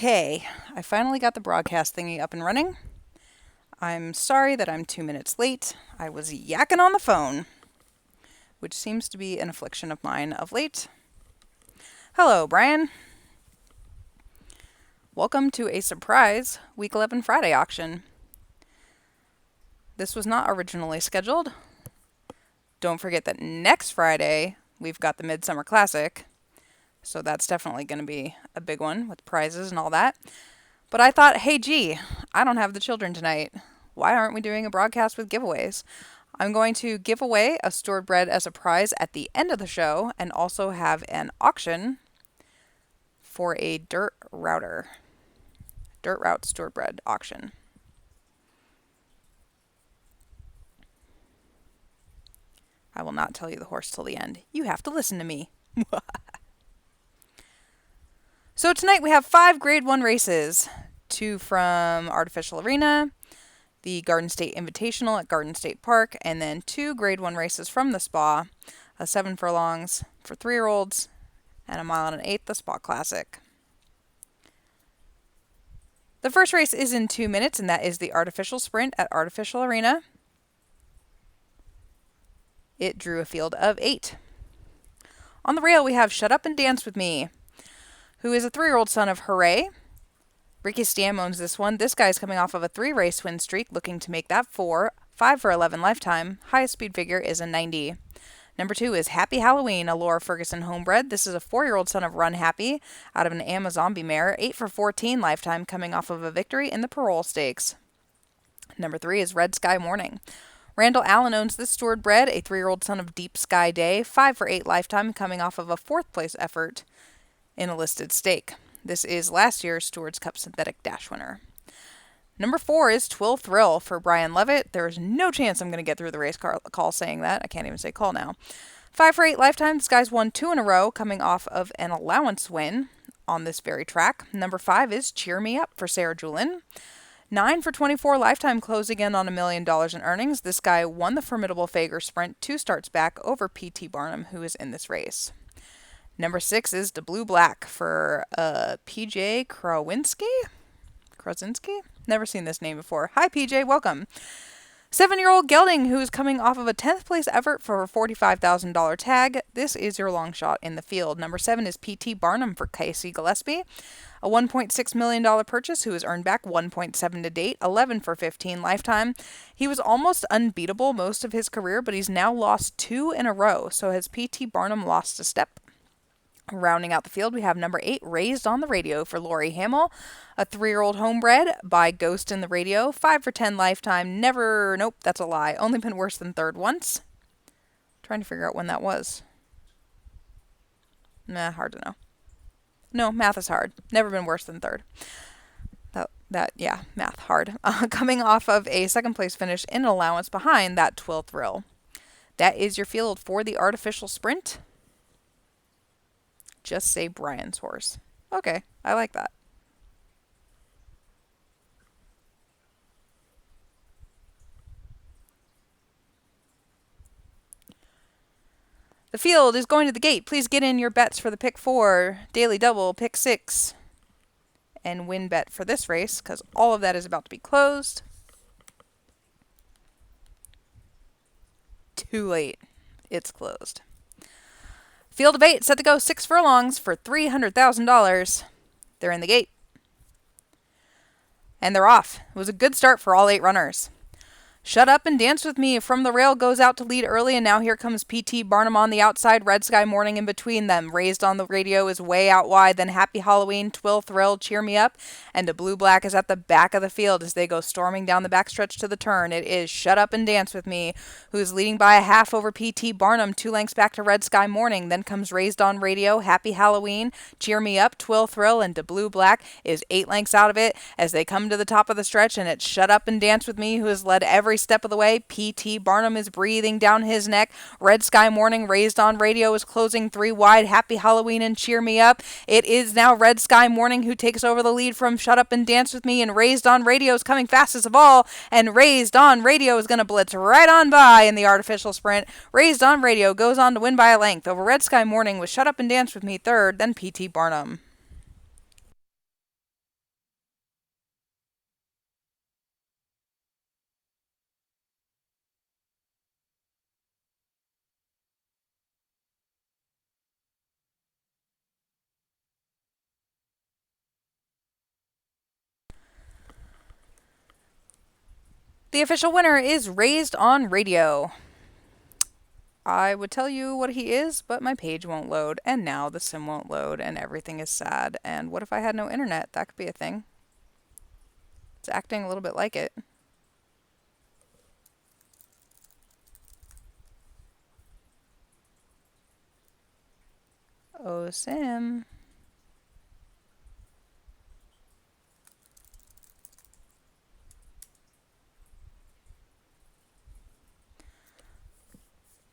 Okay, I finally got the broadcast thingy up and running. I'm sorry that I'm 2 minutes late. I was yakking on the phone, which seems to be an affliction of mine of late. Hello, Brian. Welcome to a surprise Week 11 Friday auction. This was not originally scheduled. Don't forget that next Friday we've got the Midsummer Classic, so that's definitely going to be a big one with prizes and all that. But I thought, hey, gee, I don't have the children tonight. Why aren't we doing a broadcast with giveaways? I'm going to give away a stored bread as a prize at the end of the show and also have an auction for a dirt route stored bread auction. I will not tell you the horse till the end. You have to listen to me. So tonight we have 5 Grade 1 races. 2 from Artificial Arena, the Garden State Invitational at Garden State Park, and then 2 Grade 1 races from the Spa, a 7 furlongs for 3-year-olds, and a 1 1/8 the Spa Classic. The first race is in 2 minutes, and that is the Artificial Sprint at Artificial Arena. It drew a field of 8. On the rail, we have Shut Up and Dance With Me, who is a 3-year-old son of Hooray. Ricky Stam owns this one. This guy's coming off of a 3-race win streak, looking to make that 4. 5 for 11 lifetime. Highest speed figure is a 90. Number 2 is Happy Halloween, a Laura Ferguson homebred. This is a 4-year-old son of Run Happy out of an Amazon mare. 8 for 14 lifetime, coming off of a victory in the Parole Stakes. Number 3 is Red Sky Morning. Randall Allen owns this stored bred, a 3-year-old son of Deep Sky Day. 5 for 8 lifetime, coming off of a 4th place effort in a listed stake. This is last year's Stewards Cup Synthetic Dash winner. Number 4 is Twill Thrill for Brian Levitt. There is no chance I'm going to get through the race call saying that. I can't even say call now. 5 for 8 lifetime. This guy's won 2 in a row, coming off of an allowance win on this very track. Number 5 is Cheer Me Up for Sarah Julin. 9 for 24 lifetime, closing in on $1 million in earnings. This guy won the formidable Fager Sprint 2 starts back over P.T. Barnum, who is in this race. Number 6 is the Blue Black for PJ Krasinski? Never seen this name before. Hi, PJ. Welcome. 7-year-old Gelding, who is coming off of a 10th place effort for a $45,000 tag. This is your long shot in the field. Number 7 is P.T. Barnum for Casey Gillespie. A $1.6 million purchase, who has earned back 1.7 to date, 11 for 15 lifetime. He was almost unbeatable most of his career, but he's now lost 2 in a row. So has P.T. Barnum lost a step? Rounding out the field, we have number 8, Raised on the Radio for Lori Hamill, a 3-year-old homebred by Ghost in the Radio, 5 for 10 lifetime, nope, that's a lie, only been worse than 3rd once. Trying to figure out when that was. Hard to know. No, math is hard. Never been worse than 3rd. Math, hard. Coming off of a 2nd place finish in an allowance behind that Twill Thrill. That is your field for the Artificial Sprint. Just say Brian's horse. Okay, I like that. The field is going to the gate. Please get in your bets for the pick 4, daily double, pick 6, and win bet for this race, because all of that is about to be closed. Too late. It's closed. Field of 8, set to go 6 furlongs for $300,000. They're in the gate. And they're off. It was a good start for all 8 runners. Shut Up and Dance With Me from the rail goes out to lead early, and now here comes P.T. Barnum on the outside, Red Sky Morning in between them. Raised on the Radio is way out wide, then Happy Halloween, Twill Thrill, Cheer Me Up, and a Blue Black is at the back of the field as they go storming down the backstretch to the turn. It is Shut Up and Dance With Me, who is leading by a half over P.T. Barnum, 2 lengths back to Red Sky Morning. Then comes Raised on Radio, Happy Halloween, Cheer Me Up, Twill Thrill, and the Blue Black is 8 lengths out of it as they come to the top of the stretch, and it's Shut Up and Dance With Me, who has led every step of the way. P.T. Barnum is breathing down his neck. Red Sky Morning, Raised on Radio, is closing 3 wide. Happy Halloween and Cheer Me Up. It is now Red Sky Morning who takes over the lead from Shut Up and Dance With Me, and Raised on Radio is coming fastest of all, and Raised on Radio is going to blitz right on by in the Artificial Sprint. Raised on Radio goes on to win by a length over Red Sky Morning with Shut Up and Dance With Me 3rd, then P.T. Barnum. The official winner is Raised on Radio. I would tell you what he is, but my page won't load, and now the sim won't load, and everything is sad. And what if I had no internet? That could be a thing. It's acting a little bit like it. Oh, sim.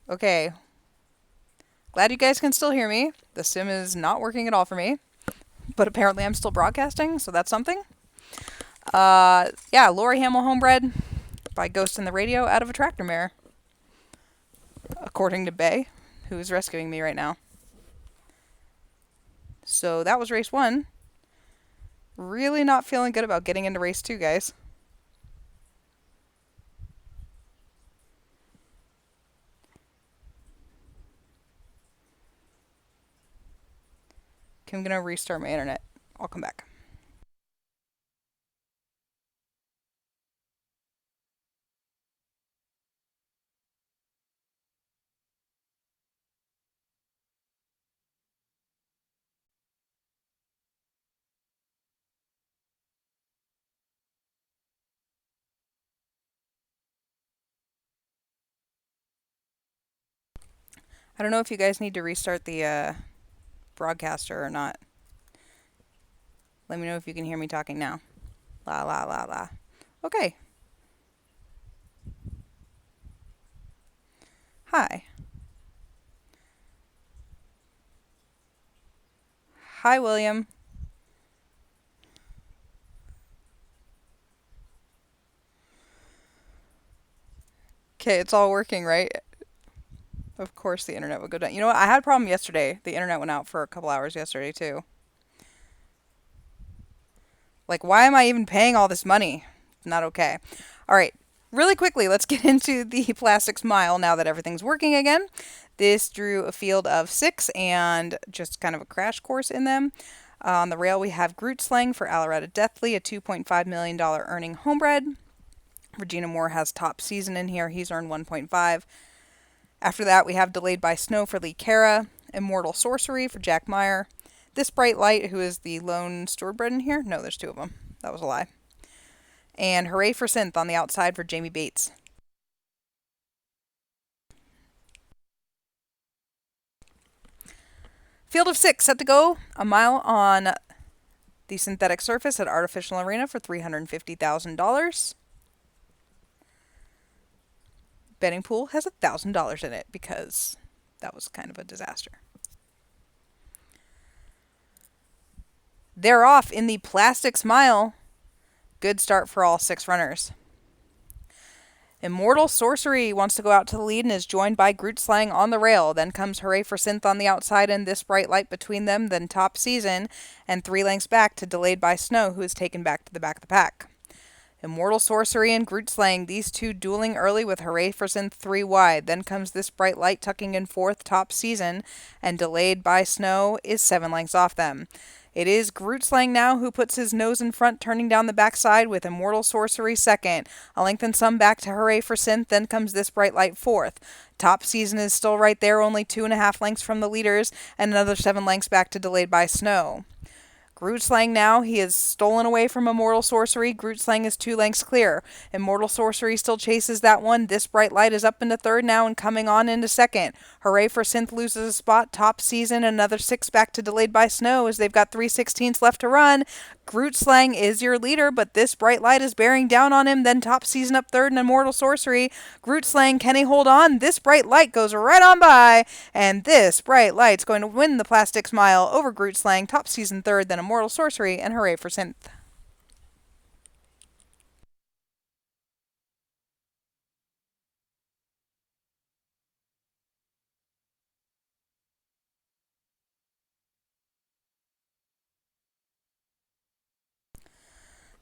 Okay. Glad you guys can still hear me. The sim is not working at all for me, but apparently I'm still broadcasting, so that's something. Yeah, Lori Hamill Homebred by Ghost in the Radio out of a tractor mirror, according to Bay, who is rescuing me right now. So that was race 1. Really not feeling good about getting into race 2, guys. Okay, I'm gonna restart my internet. I'll come back. I don't know if you guys need to restart the broadcaster or not. Let me know if you can hear me talking now. La la la la. Okay. Hi. Hi, William. Okay, it's all working, right? Of course the internet would go down. You know what? I had a problem yesterday. The internet went out for a couple hours yesterday, too. Like, why am I even paying all this money? Not okay. All right. Really quickly, let's get into the Plastics Mile now that everything's working again. This drew a field of 6 and just kind of a crash course in them. On the rail, we have Groot Slang for Alaretta Deathly, a $2.5 million earning homebred. Regina Moore has top season in here. He's earned 1.5. After that, we have Delayed by Snow for Lee Cara, Immortal Sorcery for Jack Meyer. This Bright Light, who is the lone stewardbred in here. No, there's 2 of them. That was a lie. And Hooray for Synth on the outside for Jamie Bates. Field of 6 set to go. A mile on the synthetic surface at Artificial Arena for $350,000. Betting pool has $1,000 in it because that was kind of a disaster. They're off in the Plastics Mile. Good start for all 6 runners. Immortal Sorcery wants to go out to the lead and is joined by Groot Slang on the rail. Then comes Hooray for Synth on the outside and This Bright Light between them. Then Top Season and 3 lengths back to Delayed by Snow, who is taken back to the back of the pack. Immortal Sorcery and Groot Slang, these 2 dueling early with Hooray for Synth 3 wide. Then comes This Bright Light tucking in 4th, Top Season, and Delayed by Snow is 7 lengths off them. It is Groot Slang now who puts his nose in front, turning down the backside with Immortal Sorcery second. A length and some back to Hooray for Synth, then comes This Bright Light 4th. Top Season is still right there, only 2.5 lengths from the leaders, and another 7 lengths back to Delayed by Snow. Groot Slang now, he is stolen away from Immortal Sorcery. Groot Slang is 2 lengths clear. Immortal Sorcery still chases that one. This Bright Light is up into 3rd now and coming on into 2nd. Hooray for Synth loses a spot. Top Season, another 6 back to Delayed by Snow as they've got 3/16 left to run. Groot Slang is your leader, but This Bright Light is bearing down on him. Then Top Season up 3rd and Immortal Sorcery. Groot Slang, can he hold on? This Bright Light goes right on by, and This Bright Light's going to win the Plastics Mile over Groot Slang. Top Season 3rd, then Immortal Sorcery, and Hooray for Synth.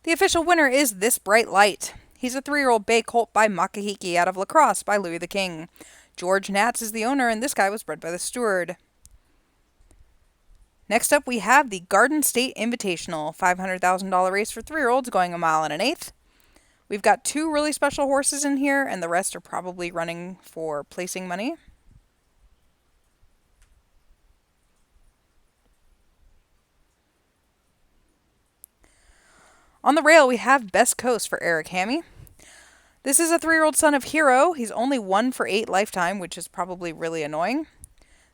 The official winner is This Bright Light. He's a 3-year-old bay colt by Makahiki out of La Crosse by Louis the King. George Nats is the owner, and this guy was bred by the steward. Next up, we have the Garden State Invitational, $500,000 race for 3-year-olds going a mile and an eighth. We've got 2 really special horses in here, and the rest are probably running for placing money. On the rail, we have Best Coast for Eric Hammy. This is a 3-year-old son of Hero. He's only 1 for 8 lifetime, which is probably really annoying.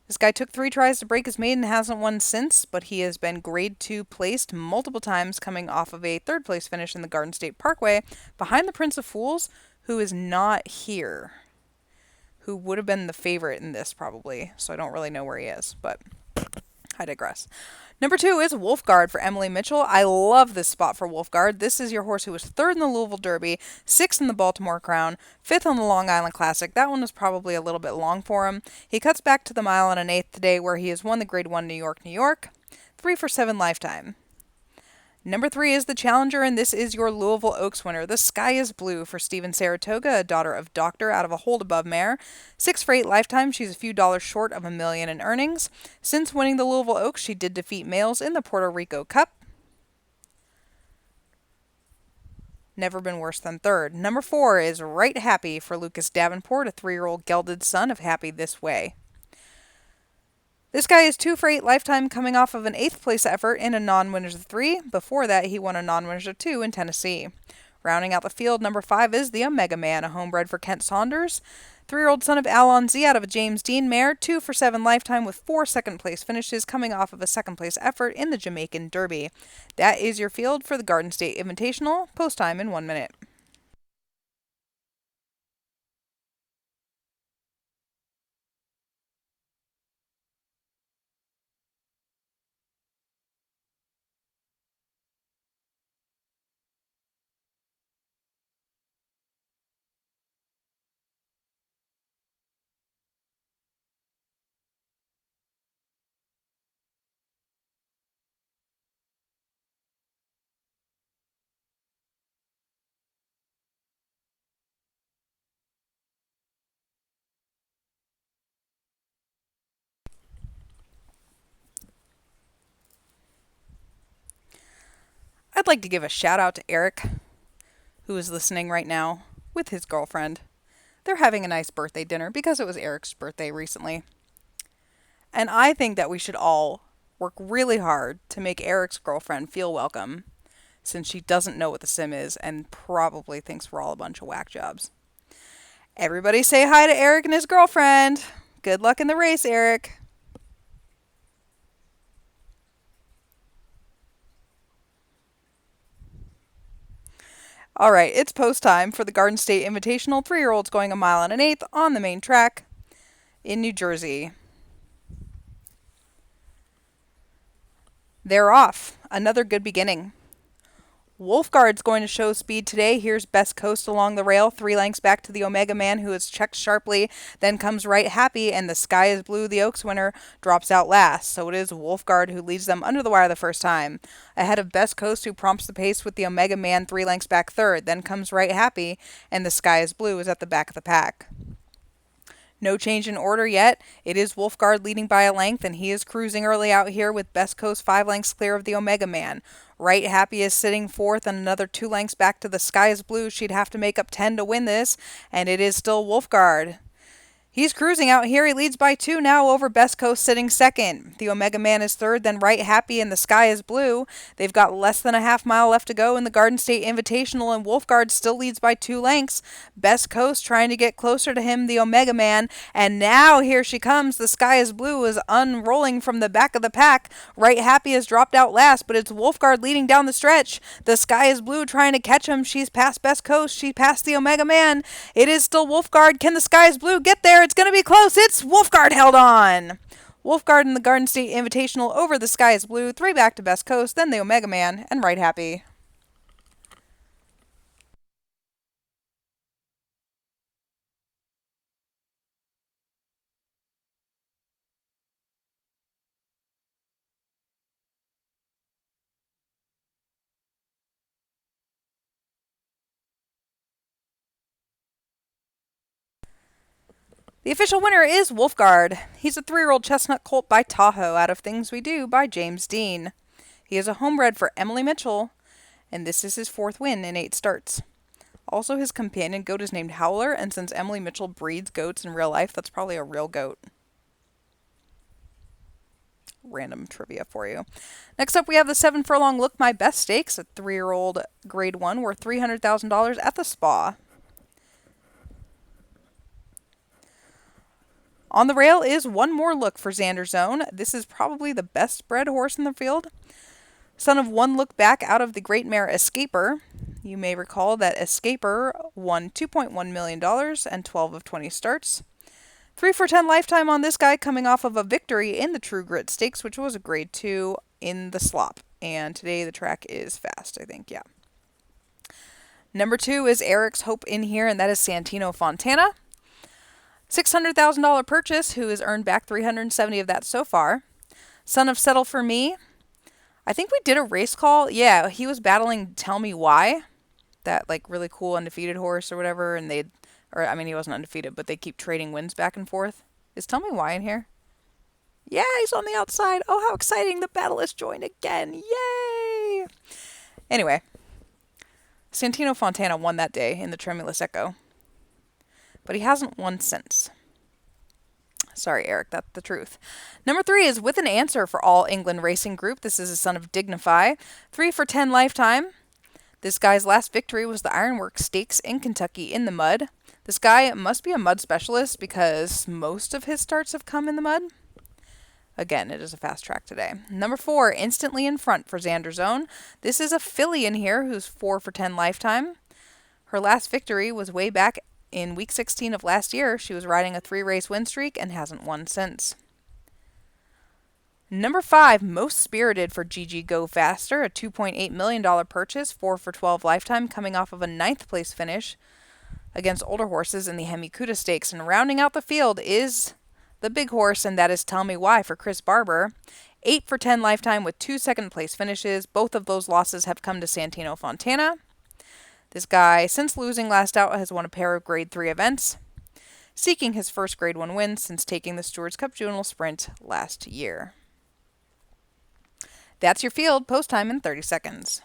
This guy took 3 tries to break his maiden and hasn't won since, but he has been grade 2 placed multiple times, coming off of a 3rd place finish in the Garden State Parkway behind the Prince of Fools, who is not here. Who would have been the favorite in this probably, so I don't really know where he is, but I digress. Number 2 is Wolfguard for Emily Mitchell. I love this spot for Wolfguard. This is your horse who was 3rd in the Louisville Derby, 6th in the Baltimore Crown, 5th on the Long Island Classic. That one was probably a little bit long for him. He cuts back to the mile and an eighth today, where he has won the Grade 1 New York, New York. 3 for 7 lifetime. Number 3 is the Challenger, and this is your Louisville Oaks winner. The Sky is Blue for Stephen Saratoga, a daughter of Doctor out of a hold above mare. 6 for 8 lifetime. She's a few dollars short of $1 million in earnings. Since winning the Louisville Oaks, she did defeat males in the Puerto Rico Cup. Never been worse than 3rd. Number 4 is Right Happy for Lucas Davenport, a 3-year-old gelded son of Happy This Way. This guy is 2 for 8 lifetime, coming off of an 8th place effort in a non-winners of 3. Before that, he won a non-winners of 2 in Tennessee. Rounding out the field, number 5 is the Omega Man, a homebred for Kent Saunders. 3-year-old son of Alon Z out of a James Dean mare, 2 for 7 lifetime with 4 second place finishes, coming off of a 2nd place effort in the Jamaican Derby. That is your field for the Garden State Invitational. Post time in 1 minute. I'd like to give a shout out to Eric, who is listening right now with his girlfriend. They're having a nice birthday dinner because it was Eric's birthday recently. And I think that we should all work really hard to make Eric's girlfriend feel welcome, since she doesn't know what the sim is and probably thinks we're all a bunch of whack jobs. Everybody say hi to Eric and his girlfriend. Good luck in the race, Eric. All right, it's post time for the Garden State Invitational. 3-year-olds going a mile and an eighth on the main track in New Jersey. They're off. Another good beginning. Wolfguard's going to show speed today. Here's Best Coast along the rail, 3 lengths back to the Omega Man, who is checked sharply. Then comes Right Happy, and the Sky is Blue, the Oaks winner, drops out last. So it is Wolfguard who leads them under the wire the first time. Ahead of Best Coast, who prompts the pace with the Omega Man 3 lengths back 3rd. Then comes Right Happy, and the Sky is Blue is at the back of the pack. No change in order yet. It is Wolfguard leading by a length, and he is cruising early out here with Best Coast 5 lengths clear of the Omega Man. Right Happy is sitting 4th and another 2 lengths back to the Sky is Blue. She'd have to make up 10 to win this, and it is still Wolfguard. He's cruising out here. He leads by 2 now over Best Coast sitting 2nd. The Omega Man is 3rd, then Right Happy, and the Sky is Blue. They've got less than a half mile left to go in the Garden State Invitational, and Wolfguard still leads by 2 lengths. Best Coast trying to get closer to him, the Omega Man, and now here she comes. The Sky is Blue is unrolling from the back of the pack. Right Happy has dropped out last, but it's Wolfguard leading down the stretch. The Sky is Blue trying to catch him. She's past Best Coast. She passed the Omega Man. It is still Wolfguard. Can the Sky is Blue get there? It's going to be close. It's Wolfguard held on. Wolfguard in the Garden State Invitational over the Sky is Blue. 3 back to Best Coast, then the Omega Man, and Right Happy. The official winner is Wolfguard. He's a 3-year-old chestnut colt by Tahoe out of Things We Do by James Dean. He is a homebred for Emily Mitchell, and this is his 4th win in 8 starts. Also, his companion goat is named Howler, and since Emily Mitchell breeds goats in real life, that's probably a real goat. Random trivia for you. Next up, we have the 7 Furlong Look My Best Stakes, a 3-year-old Grade 1 worth $300,000 at the Spa. On the rail is One More Look for Xander Zone. This is probably the best bred horse in the field. Son of One Look Back out of the great mare Escaper. You may recall that Escaper won $2.1 million and 12 of 20 starts. 3 for 10 lifetime on this guy, coming off of a victory in the True Grit Stakes, which was a Grade 2 in the slop. And today the track is fast, I think, yeah. Number 2 is Eric's Hope in here, and that is Santino Fontana. $600,000 purchase, who has earned back 370 of that so far. Son of Settle For Me. I think we did a race call. Yeah, he was battling Tell Me Why, that like really cool undefeated horse or whatever, and he wasn't undefeated, but they keep trading wins back and forth. Is Tell Me Why in here? Yeah, he's on the outside. Oh, how exciting. The battle has joined again. Yay! Anyway, Santino Fontana won that day in the Tremulous Echo, but he hasn't won since. Sorry, Eric, that's the truth. Number 3 is With an Answer for All England Racing Group. This is a son of Dignify. 3 for 10 lifetime. This guy's last victory was the Ironworks Stakes in Kentucky in the mud. This guy must be a mud specialist because most of his starts have come in the mud. Again, it is a fast track today. Number 4, Instantly in Front for Xander Zone. This is a filly in here who's 4 for 10 lifetime. Her last victory was way back in week 16 of last year. She was riding a 3-race win streak and hasn't won since. Number 5, Most Spirited for Gigi Go Faster, a $2.8 million purchase, 4 for 12 lifetime, coming off of a 9th place finish against older horses in the Hemikuta Stakes. And rounding out the field is the big horse, and that is Tell Me Why for Chris Barber. 8 for 10 lifetime with 2 second place finishes. Both of those losses have come to Santino Fontana. This guy, since losing last out, has won a pair of Grade 3 events, seeking his first Grade 1 win since taking the Stewards Cup Juvenile Sprint last year. That's your field. Post time in 30 seconds.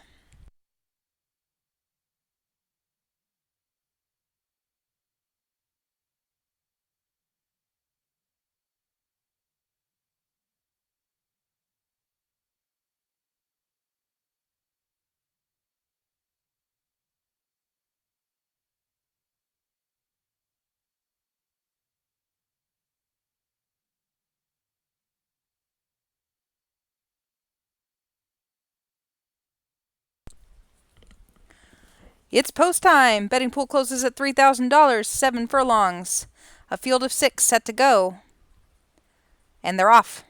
It's post time. Betting pool closes at $3,000, 7 furlongs. A field of 6 set to go. And they're off.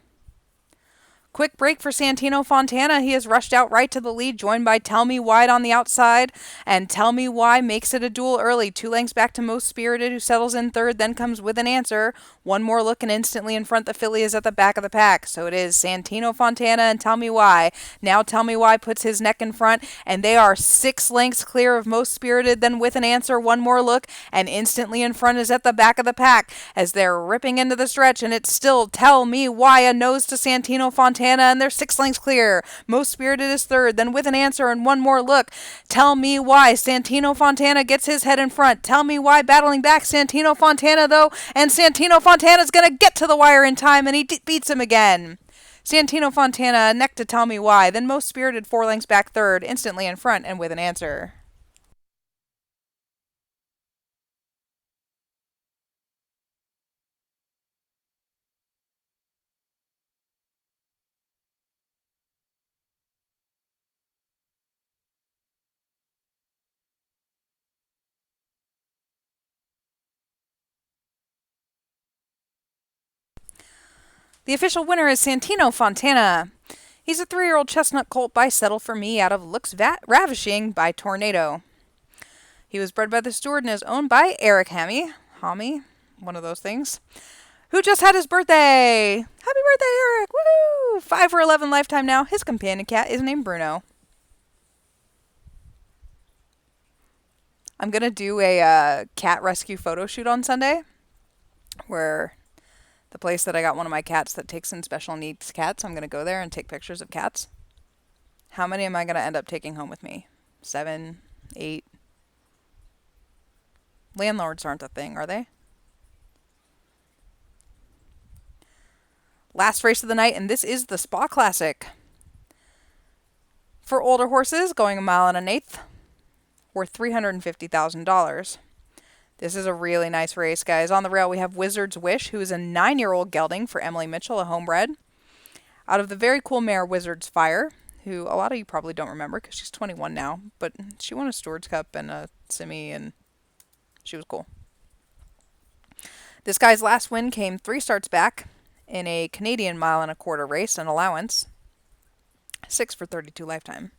Quick break for Santino Fontana. He has rushed out right to the lead, joined by Tell Me Why on the outside. And Tell Me Why makes it a duel early. 2 lengths back to Most Spirited, who settles in third, then comes With an Answer. One More Look, and instantly in front, the filly is at the back of the pack. So it is Santino Fontana and Tell Me Why. Now Tell Me Why puts his neck in front, and they are 6 lengths clear of Most Spirited, then With an Answer, One More Look, and instantly in front is at the back of the pack as they're ripping into the stretch, and it's still Tell Me Why, a nose to Santino Fontana, and they're 6 lengths clear. Most Spirited is third, then With an Answer and One More Look. Tell Me Why. Santino Fontana gets his head in front. Tell Me Why battling back. Santino Fontana, though, and Santino Fontana's going to get to the wire in time, and he beats him again. Santino Fontana neck to Tell Me Why, then Most Spirited 4 lengths back third, instantly in front, and With an Answer. The official winner is Santino Fontana. He's a 3-year-old chestnut colt by Settle For Me out of Looks Ravishing by Tornado. He was bred by the steward and is owned by Eric Hammy, one of those things, who just had his birthday. Happy birthday, Eric! Woo! 5 for 11 lifetime now. His companion cat is named Bruno. I'm going to do a cat rescue photo shoot on Sunday, where the place that I got one of my cats that takes in special needs cats, I'm going to go there and take pictures of cats. How many am I going to end up taking home with me? 7, 8? Landlords aren't a thing, are they? Last race of the night, and this is the Spa Classic. For older horses, going 1.125 miles, worth $350,000. This is a really nice race, guys. On the rail, we have Wizard's Wish, who is a 9-year-old gelding for Emily Mitchell, a homebred. Out of the very cool mare Wizard's Fire, who a lot of you probably don't remember because she's 21 now, but she won a Stewards Cup and a Simi, and she was cool. This guy's last win came 3 starts back in a Canadian 1.25 mile race, an allowance. 6 for 32 lifetime.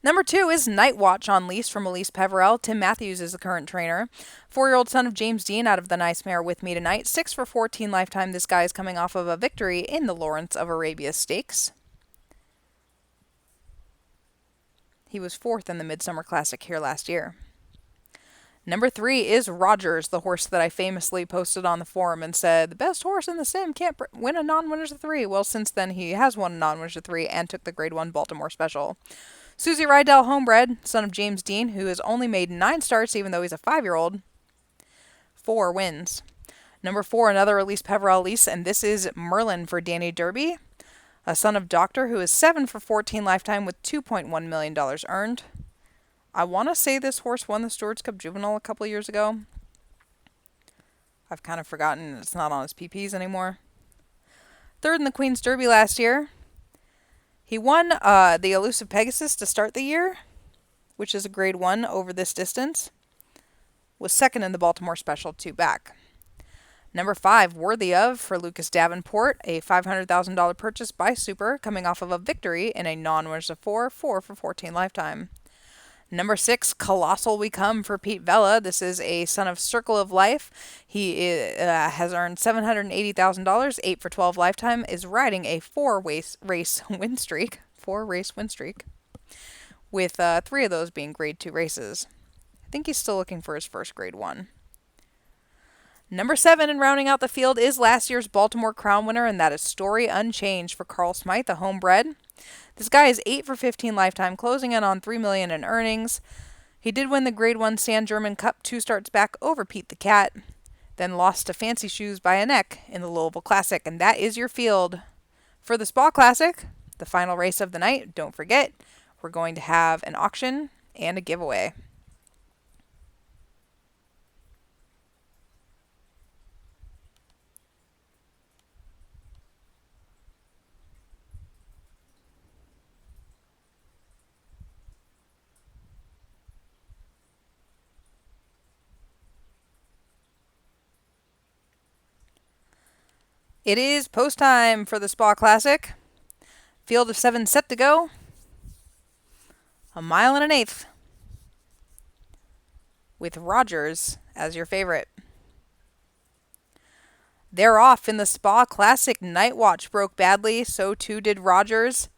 Number 2 is Night Watch on lease from Elise Peverell. Tim Matthews is the current trainer. 4-year-old son of James Dean out of the Nice Mare With Me Tonight. 6 for 14 lifetime. This guy is coming off of a victory in the Lawrence of Arabia Stakes. He was 4th in the Midsummer Classic here last year. Number 3 is Rogers, the horse that I famously posted on the forum and said, the best horse in the sim can't win a non-winners of 3. Well, since then he has won a non-winners of 3 and took the Grade 1 Baltimore Special. Susie Rydell, homebred, son of James Dean, who has only made 9 starts even though he's a 5-year-old. 4 wins. Number 4, another Elise Peverell lease, and this is Merlin for Danny Derby, a son of Doctor, who is 7 for 14 lifetime with $2.1 million earned. I want to say this horse won the Stewards Cup Juvenile a couple years ago. I've kind of forgotten. It's not on his PPs anymore. 3rd in the Queen's Derby last year. He won the Elusive Pegasus to start the year, which is a Grade 1 over this distance. Was 2nd in the Baltimore Special, 2 back. Number 5, Worthy Of for Lucas Davenport, a $500,000 purchase by Super, coming off of a victory in a non-winners of 4 for 14 lifetime. Number 6, Colossal We Come for Pete Vella. This is a son of Circle of Life. He has earned $780,000, 8 for 12 lifetime, is riding a 4-race win streak, with 3 of those being Grade 2 races. I think he's still looking for his first Grade 1. Number 7, and rounding out the field, is last year's Baltimore Crown winner, and that is Story Unchanged for Carl Smythe, a homebred. This guy is 8 for 15 lifetime, closing in on $3 million in earnings. He did win the Grade 1 San German Cup 2 starts back over Pete the Cat, then lost to Fancy Shoes by a neck in the Louisville Classic. And that is your field for the Spa Classic, the final race of the night. Don't forget, we're going to have an auction and a giveaway. It is post time for the Spa Classic. Field of 7 set to go. 1.125 miles. With Rogers as your favorite. They're off in the Spa Classic. Night Watch broke badly, so too did Rogers.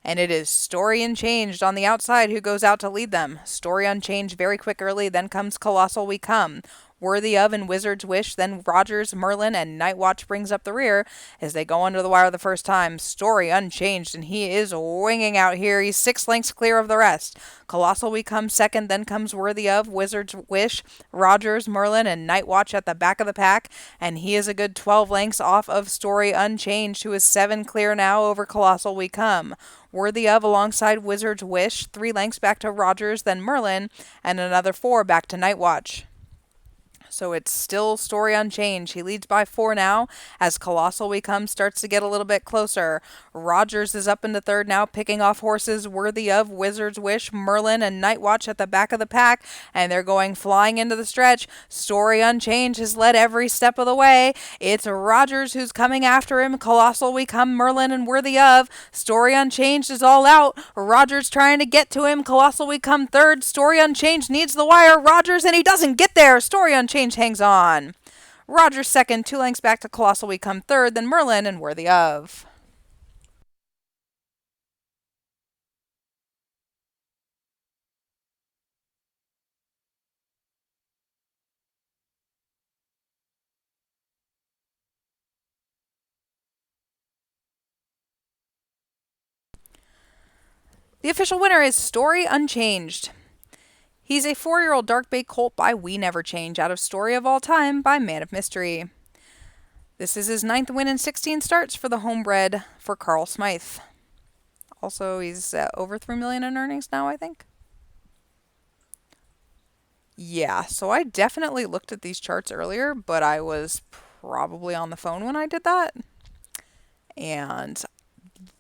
And it is Story Unchanged on the outside who goes out to lead them. Story Unchanged very quick early, then comes Colossal We Come. Worthy Of and Wizard's Wish, then Rogers, Merlin, and Night Watch brings up the rear as they go under the wire the first time. Story Unchanged, and he is winging out here. He's 6 lengths clear of the rest. Colossal We Come second, then comes Worthy Of, Wizard's Wish, Rogers, Merlin, and Night Watch at the back of the pack, and he is a good 12 lengths off of Story Unchanged, who is 7 clear now over Colossal We Come. Worthy Of alongside Wizard's Wish, 3 lengths back to Rogers, then Merlin, and another 4 back to Night Watch. So it's still Story Unchanged. He leads by 4 now as Colossal We Come starts to get a little bit closer. Rogers is up into 3rd now, picking off horses Worthy Of, Wizard's Wish, Merlin, and Night Watch at the back of the pack, and they're going flying into the stretch. Story Unchanged has led every step of the way. It's Rogers who's coming after him. Colossal We Come, Merlin, and Worthy Of. Story Unchanged is all out. Rogers trying to get to him. Colossal We Come 3rd. Story Unchanged needs the wire. Rogers, and he doesn't get there. Story Unchanged hangs on. Rogers 2nd, 2 lengths back to Colossal We Come 3rd, then Merlin and Worthy Of. The official winner is Story Unchanged. He's a 4-year-old dark bay colt by We Never Change out of Story of All Time by Man of Mystery. This is his 9th win in 16 starts for the homebred for Carl Smythe. Also, he's over $3 million in earnings now, I think. Yeah, so I definitely looked at these charts earlier, but I was probably on the phone when I did that. And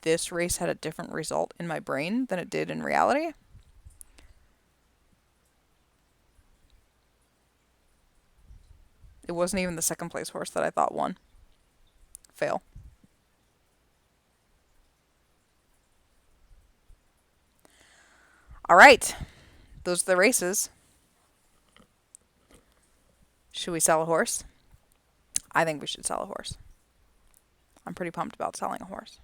this race had a different result in my brain than it did in reality. It wasn't even the second place horse that I thought won. Fail. All right. Those are the races. Should we sell a horse? I think we should sell a horse. I'm pretty pumped about selling a horse.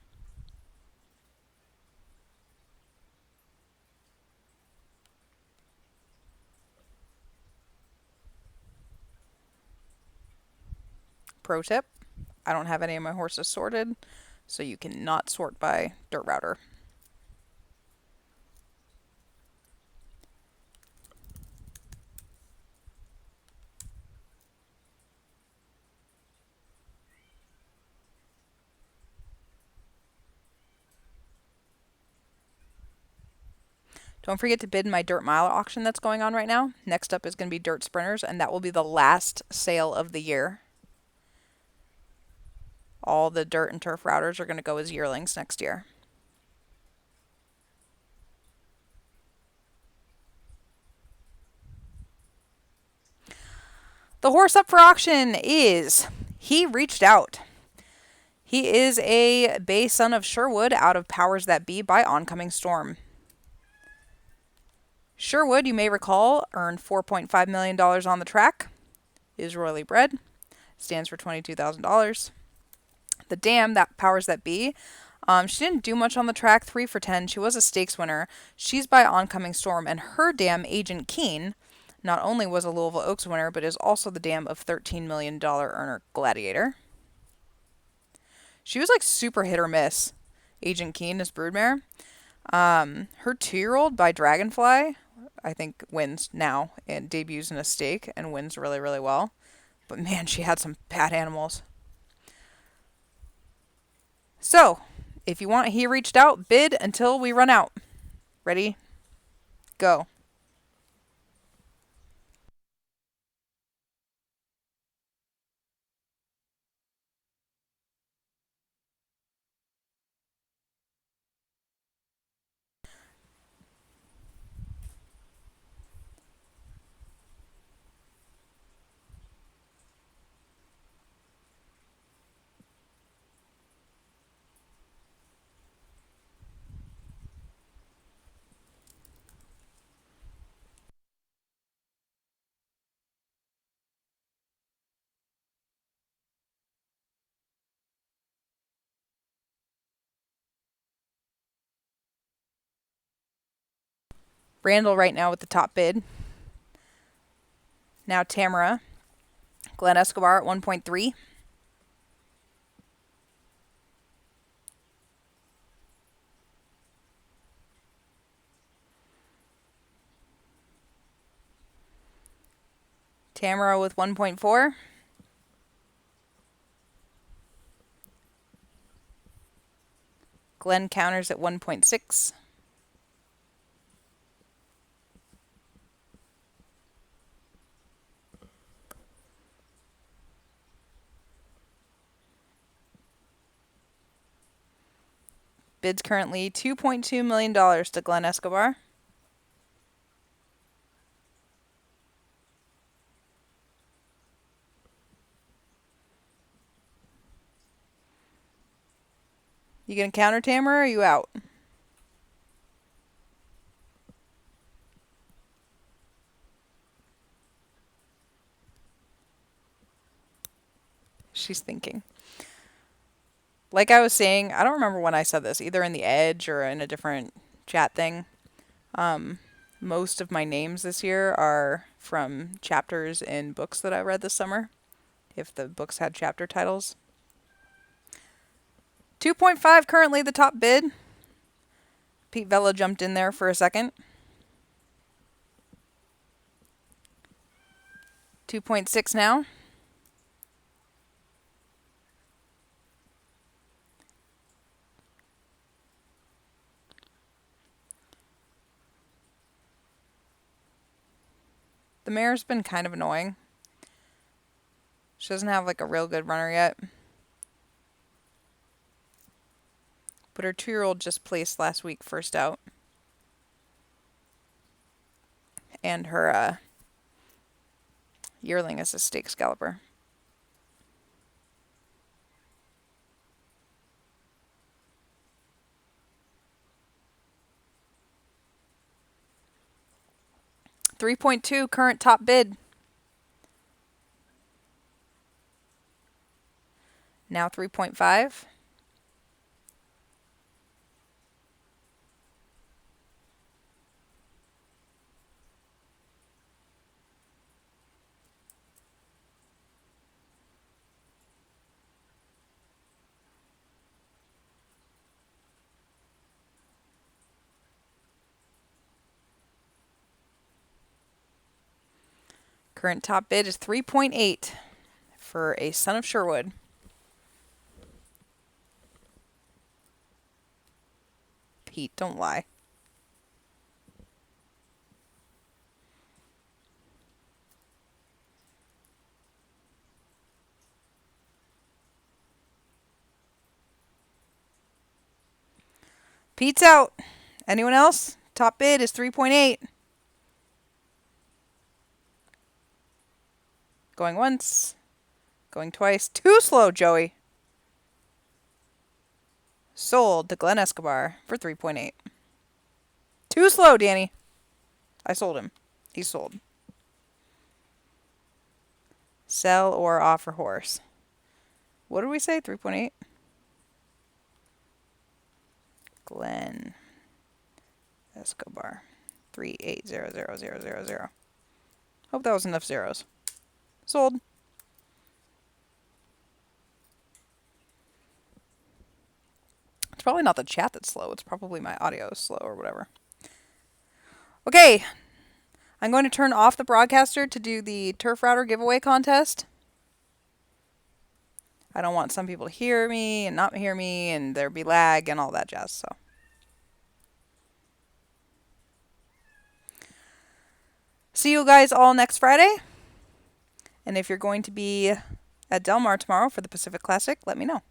Pro tip, I don't have any of my horses sorted, so you cannot sort by dirt router. Don't forget to bid in my Dirt Mile auction that's going on right now. Next up is going to be Dirt Sprinters, and that will be the last sale of the year. All the dirt and turf routers are going to go as yearlings next year. The horse up for auction is He Reached Out. He is a bay son of Sherwood out of Powers That Be by Oncoming Storm. Sherwood, you may recall, earned $4.5 million on the track, is royally bred, stands for $22,000. The dam, that Powers That Be, she didn't do much on the track, 3 for 10. She was a stakes winner. She's by Oncoming Storm, and her dam, Agent Keen, not only was a Louisville Oaks winner, but is also the dam of $13 million earner Gladiator. She was like super hit or miss, Agent Keen, as broodmare. Her 2-year-old by Dragonfly, I think, wins now and debuts in a stake and wins really, really well. But man, she had some bad animals. So, if you want He Reached Out, bid until we run out. Ready? Go. Randall right now with the top bid. Now Tamara. Glenn Escobar at 1.3. Tamara with 1.4. Glenn counters at 1.6. Bids currently $2.2 million to Glenn Escobar. You gonna counter Tamara or are you out? She's thinking. Like I was saying, I don't remember when I said this, either in the Edge or in a different chat thing. Most of my names this year are from chapters in books that I read this summer, if the books had chapter titles. 2.5 currently the top bid. Pete Vela jumped in there for a second. 2.6 now. The mare's been kind of annoying. She doesn't have like a real good runner yet. But her 2-year-old just placed last week first out. And her yearling is a stakes galloper. $3.2 current top bid. Now 3.5. Current top bid is 3.8 for a Son of Sherwood. Pete, don't lie. Pete's out. Anyone else? Top bid is 3.8. Going once. Going twice. Too slow, Joey. Sold to Glenn Escobar for 3.8. Too slow, Danny. I sold him. He's sold. Sell or offer horse. What did we say? 3.8? Glenn Escobar. 3800000. Hope that was enough zeros. Sold. It's probably not the chat that's slow. It's probably my audio is slow or whatever. Okay. I'm going to turn off the broadcaster to do the Turf Router giveaway contest. I don't want some people to hear me and not hear me and there be lag and all that jazz. So, see you guys all next Friday. And if you're going to be at Del Mar tomorrow for the Pacific Classic, let me know.